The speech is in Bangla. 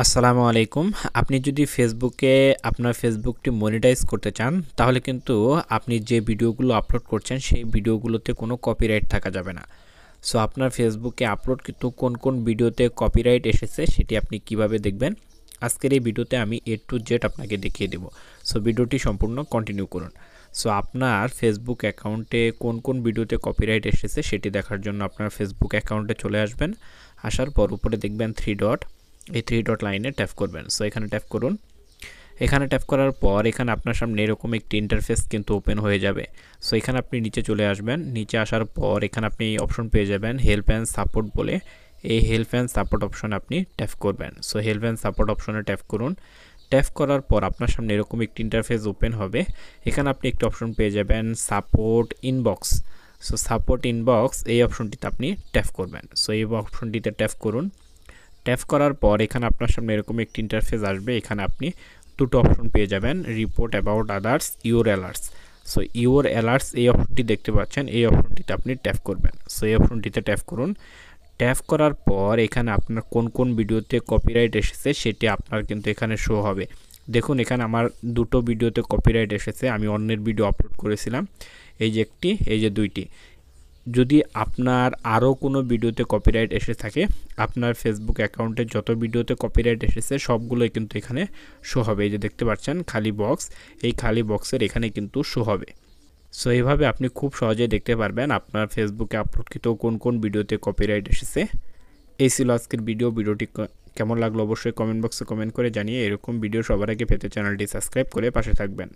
আসসালামু আলাইকুম। আপনি যদি ফেসবুকে আপনার ফেসবুকটি মনিটাইজ করতে চান, তাহলে কিন্তু আপনি যে ভিডিওগুলো আপলোড করছেন, সেই ভিডিওগুলোতে কোনো কপিরাইট থাকা যাবে না। সো আপনার ফেসবুকে আপলোড কিন্তু কোন ভিডিওতে কপিরাইট এসেছে, সেটি আপনি কিভাবে দেখবেন? আজকের এই ভিডিওতে আমি A to Z আপনাকে দেখিয়ে দেব। সো ভিডিওটি সম্পূর্ণ কন্টিনিউ করুন। সো আপনার ফেসবুক অ্যাকাউন্টে কোন ভিডিওতে কপিরাইট এসেছে, সেটি দেখার জন্য আপনার ফেসবুক অ্যাকাউন্টে চলে আসবেন। আসার পর উপরে দেখবেন 3 ডট, এই 3 ডট লাইনে ট্যাপ করবেন। সো এখানে ট্যাপ করুন। এখানে ট্যাপ করার পর এখানে আপনার সামনে এরকম একটি ইন্টারফেস কিন্তু ওপেন হয়ে যাবে। সো এখানে আপনি নিচে চলে আসবেন। নিচে আসার পর এখানে আপনি অপশন পেয়ে যাবেন হেল্প অ্যান্ড সাপোর্ট বলে। এই হেল্প অ্যান্ড সাপোর্ট অপশনে আপনি ট্যাপ করবেন। সো হেল্প অ্যান্ড সাপোর্ট অপশনে ট্যাপ করুন। ট্যাপ করার পর আপনার সামনে এরকম একটি ইন্টারফেস ওপেন হবে। এখানে আপনি একটি অপশন পেয়ে যাবেন support inbox. So support inbox এই অপশনটিতে আপনি ট্যাপ করবেন। সো এই অপশনটিতে ট্যাপ করুন। ট্যাপ করার পর এখানে আপনার সামনে এরকম একটি ইন্টারফেস আসবে। এখানে আপনি দুটো অপশন পেয়ে যাবেন, report about others, your alerts. So your alerts এই অপশনটি দেখতে পাচ্ছেন, এই অপশনটিতে আপনি ট্যাপ করবেন। সো এই অপশনটিতে ট্যাপ করুন। ট্যাপ করার পর এখানে আপনার কোন ভিডিওতে কপিরাইট এসেছে সেটি আপনার কিন্তু এখানে শো হবে। দেখুন এখানে আমার দুটো ভিডিওতে কপিরাইট এসেছে, আমি অন্যের ভিডিও আপলোড করেছিলাম। এই যে একটি, এই যে দুইটি। যদি আপনার আরও কোনো ভিডিওতে কপিরাইট এসে থাকে, আপনার ফেসবুক অ্যাকাউন্টে যত ভিডিওতে কপিরাইট এসেছে সবগুলোই কিন্তু এখানে শো হবে। এই যে দেখতে পাচ্ছেন খালি বক্স, এই খালি বক্সের এখানে কিন্তু শো হবে। সো এইভাবে আপনি খুব সহজেই দেখতে পারবেন আপনার ফেসবুকে আপলোডকৃত কোন ভিডিওতে কপিরাইট এসেছে। এই ছিল আজকের ভিডিওটি কেমন লাগলো অবশ্যই কমেন্ট বক্সে কমেন্ট করে জানিয়ে এরকম ভিডিও সবার আগে পেতে চ্যানেলটি সাবস্ক্রাইব করে পাশে থাকবেন।